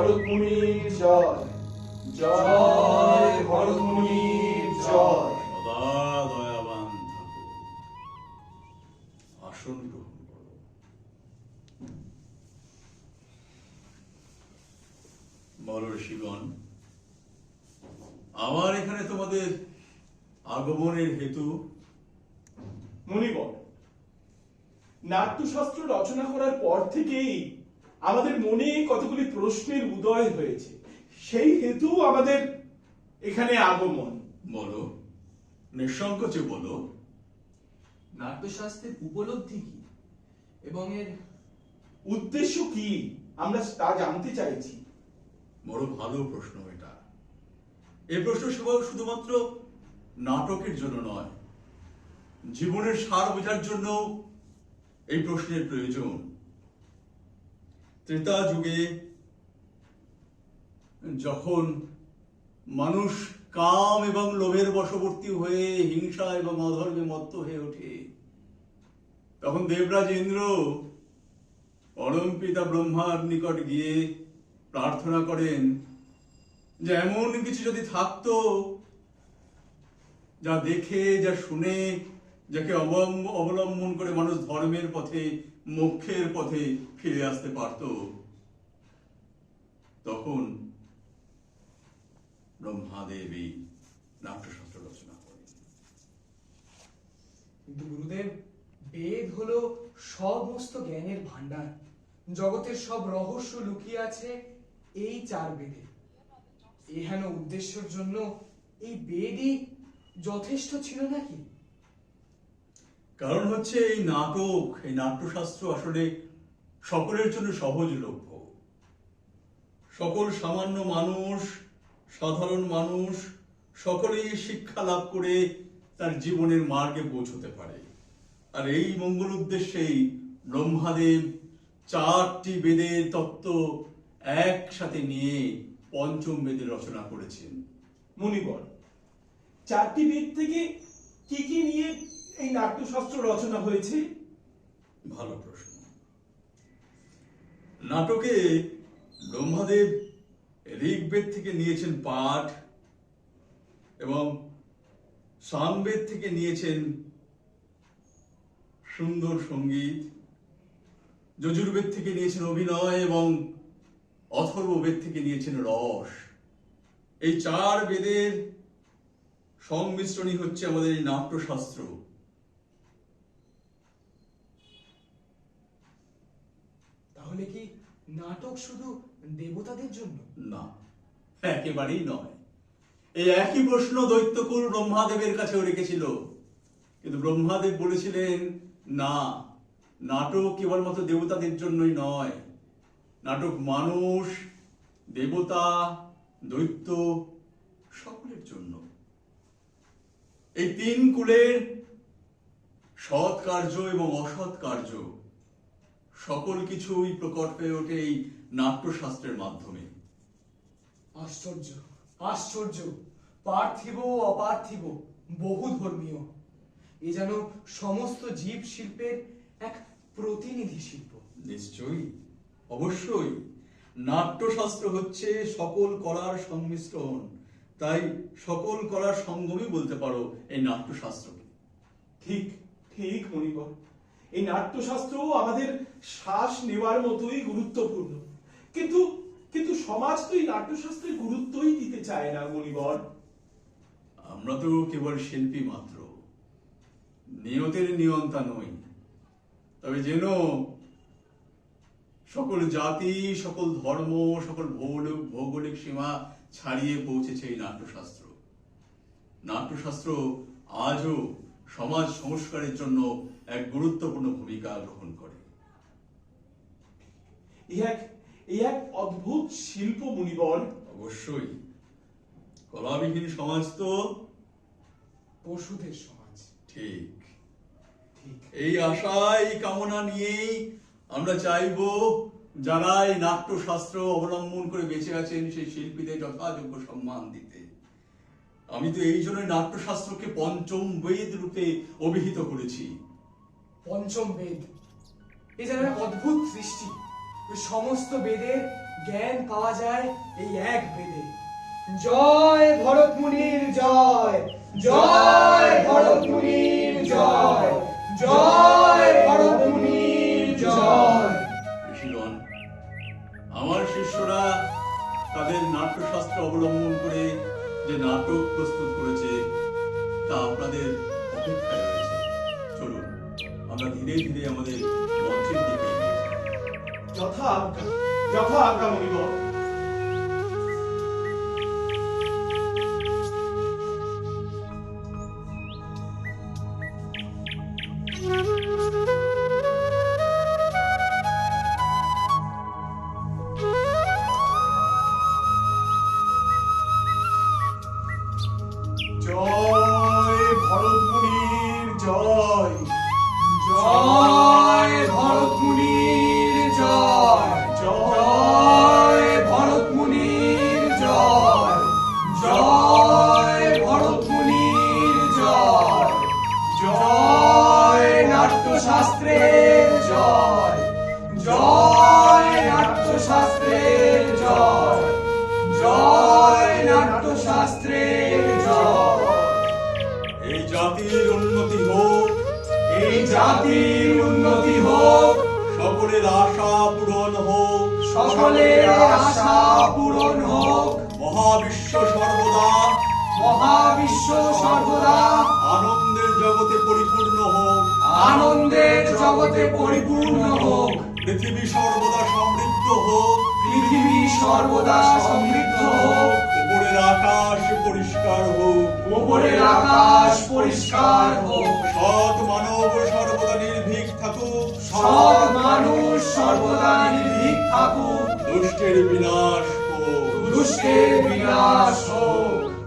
ভরতমুনির জয়, জয় ভরতমুনির জয়। সদা দয়াবান থাকো, আসন গ্রহণ করো। বলো ঋষিগণ, আমার এখানে তোমাদের আগমনের হেতু? মুনিবর, নাট্যশাস্ত্র রচনা করার পর থেকেই আমাদের মনে কতগুলি প্রশ্নের উদয় হয়েছে, সেই হেতু আমাদের এখানে আগমন। বলো, নিঃসংকোচে বলো। নাট্যশাস্ত্রের উপলব্ধি কি এবং এর উদ্দেশ্য কি আমরা তা জানতে চাইছি। বড় ভালো প্রশ্ন এটা। এই প্রশ্ন শুধুমাত্র নাটকের জন্য নয়, জীবনের সার বোঝার জন্য এই প্রশ্নের প্রয়োজন। ত্রেতা যুগে যখন মানুষ কাম এবং লোভের বশবর্তী হয়ে হিংসা এবং অধর্মে মত্ত হয়ে ওঠে, তখন দেবরাজ ইন্দ্র পরম পিতা ব্রহ্মার নিকট গিয়ে প্রার্থনা করেন যে এমন কিছু যদি থাকতো যা দেখে, যা শুনে, যাকে অবলম্বন করে মানুষ ধর্মের পথে, মোক্ষের পথে ফিরে আসতে পারত। তখন ব্রহ্মাদেব এই নাট্যশাস্ত্র রচনা করেন। কিন্তু গুরুদেব, বেদ হলো সমস্ত জ্ঞানের ভান্ডার। জগতের সব রহস্য লুকিয়ে আছে এই 4 বেদে। এহেন উদ্দেশ্যের জন্য এই বেদই যথেষ্ট ছিল নাকি? কারণ হচ্ছে এই নাটক, এই নাট্যশাস্ত্র আসলে সকলের জন্য সহজলভ্য। সকল সামান্য মানুষ, সাধারণ মানুষ সকলেই শিক্ষা লাভ করে তার জীবনের মার্গে পৌঁছতে পারে। আর এই মঙ্গল উদ্দেশ্যেই ব্রহ্মাদেব 4টি বেদের তত্ত্ব একসাথে নিয়ে পঞ্চম বেদের রচনা করেছেন। মুনিবর, 4টি বেদ থেকে কি কি নিয়ে এই নাট্যশাস্ত্র রচনা হয়েছে? ভালো প্রশ্ন। নাটকে ব্রহ্মাদেব ঋগ্বেদ থেকে নিয়েছেন পাঠ এবং সামবেদ থেকে নিয়েছেন সুন্দর সঙ্গীত, যজুর্বেদ থেকে নিয়েছেন অভিনয় এবং অথর্ববেদ থেকে নিয়েছেন রস। এই 4 বেদের সংমিশ্রণই হচ্ছে আমাদের এই নাট্যশাস্ত্র। তাহলে কি নাটক শুধু দেবতাদের জন্য? না, একেবারেই নয়। এই একই প্রশ্ন দৈত্যকুল ব্রহ্মাদেবের কাছেও রেখেছিল, কিন্তু ব্রহ্মাদেব বলেছিলেন না, নাটক কেবলমাত্র দেবতাদের জন্যই নয়, নাটক মানুষ, দেবতা, দৈত্য সকলের জন্য। এই 3 কুলের সৎ কার্য এবং অসৎ কার্য সকল কিছুই প্রকট হয়ে ওঠে এই নাট্যশাস্ত্রের মাধ্যমে। আশ্চর্য, আশ্চর্য! পার্থিব অপার্থিব, বহু ধর্মীয়। এ যেন সমস্ত জীব শিল্পের এক প্রতিনিধি শিল্প। নিশ্চয়ই, অবশ্যই। নাট্যশাস্ত্র হচ্ছে সকল কলার সংমিশ্রণ, তাই সকল কলার সঙ্গমই বলতে পারো এই নাট্যশাস্ত্রকে। ঠিক ঠিক মুনিবর, এই নাট্যশাস্ত্র আমাদের শ্বাস নেওয়ার মতোই গুরুত্বপূর্ণ। কিন্তু কিন্তু সমাজ তো এই নাট্যশাস্ত্রের গুরুত্বই দিতে চায় না মুনিবর। আমরা তো কেবল শিল্পী মাত্র, নিয়তের নিয়ন্তা নই। তবে যেন সকল জাতি, সকল ধর্ম, সকল ভৌগোলিক সীমা ছাড়িয়ে পৌঁছেছে এই নাট্যশাস্ত্র। নাট্যশাস্ত্র আজও সমাজ সংস্কারের জন্য এক গুরুত্বপূর্ণ ভূমিকা গ্রহণ করে। এই এক অদ্ভুত শিল্প মুনিবর। অবশ্যই, কলাবিহীন সমাজ তো পশুদের সমাজ। ঠিক। ঠিক। এই আশা, এই কামনা নিয়েই আমরা চাইব যারা এই নাট্যশাস্ত্র অবলম্বন করে বেঁচে আছেন সেই শিল্পীদের যথাযোগ্য সম্মান দিতে। আমি তো এই জন্য নাট্যশাস্ত্রকে পঞ্চম বেদ রূপে অভিহিত করেছি। পঞ্চম বেদ, এ যেন এক অদ্ভুত সৃষ্টি। ওই সমস্ত বেদের জ্ঞান পাওয়া যায় এই এক বেদে। জয় ভরত মুনির জয়, জয় ভরত মুনির জয়, জয় ভরত মুনির জয়। ঋষিগণ, আমার শিষ্যরা তাদের নাট্যশাস্ত্র অবলম্বন করে যে নাটক প্রস্তুত করেছে তা আপনাদের অপেক্ষায় রয়েছে। চলুন আমরা ধীরে ধীরে আমাদের মঞ্চের দিকে এগিয়ে যাই। যথা আজ্ঞা, যথা আজ্ঞা মণিবর। জয় ভরত মুনির জয়, জয় ভরত মুনির জয়, জয় ভরত মুনির জয়, জয় ভরত মুনির জয়, জয় নাট্যশাস্ত্রের জয়, জয় নাট্যশাস্ত্রের জয়, জয় নাট্যশাস্ত্রের জয়। এই জাতির উন্নতি হোক, এই জাতির উন্নতি হোক, সকলের আশা পূরণ হোক, সকলের আশা পূরণ হোক, মহাবিশ্ব সর্বদা মহাবিশ্ব সর্বদা আনন্দের জগতে পরিপূর্ণ হোক, আনন্দের জগতে পরিপূর্ণ হোক, পৃথিবী সর্বদা সমৃদ্ধ হোক, পৃথিবী সর্বদা সমৃদ্ধ হোক, উপরের আকাশ পরিষ্কার হোক, উপরের আকাশ পরিষ্কার হোক, সৎ মানব সর্বদা নির্ভীক থাকুক, সৎ মানুষ সর্বদা নির্ভীক থাকুক, দুষ্টের বিনাশ হোক, দুষ্টের বিনাশ হোক।